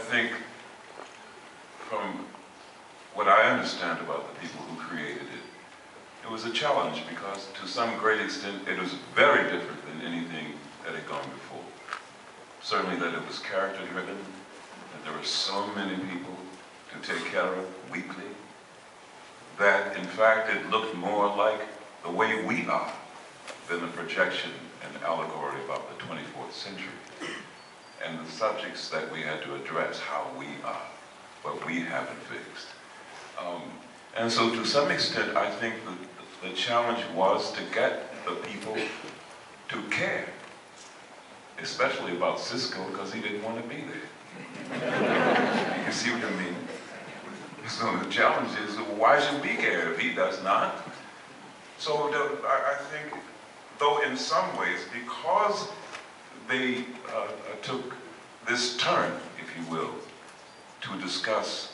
think from what I understand about the people who created it, it was a challenge because to some great extent it was very different than anything that had gone before. Certainly that it was character driven, that there were so many people to take care of weekly, that in fact it looked more like the way we are than a projection and allegory about the 24th century. And the subjects that we had to address, how we are, what we haven't fixed. And so to some extent, I think the challenge was to get the people to care, especially about Cisco, because he didn't want to be there. You see what I mean? So the challenge is, why should we care if he does not? So I think, though in some ways, because they took this turn, if you will, to discuss,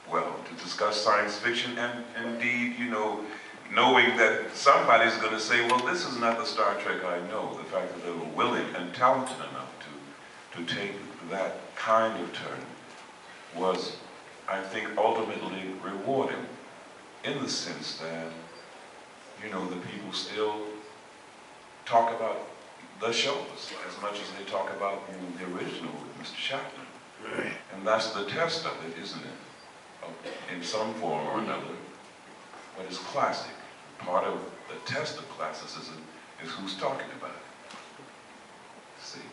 well, to discuss science fiction, and indeed, you know, knowing that somebody's going to say, well, this is not the Star Trek I know. The fact that they were willing and talented enough to take that kind of turn was, I think, ultimately rewarding in the sense that, you know, the people still talk about the shows as much as they talk about the original with Mr. Shatner. Right. And that's the test of it, isn't it? In some form or another, what is classic. Part of the test of classicism is who's talking about it. See?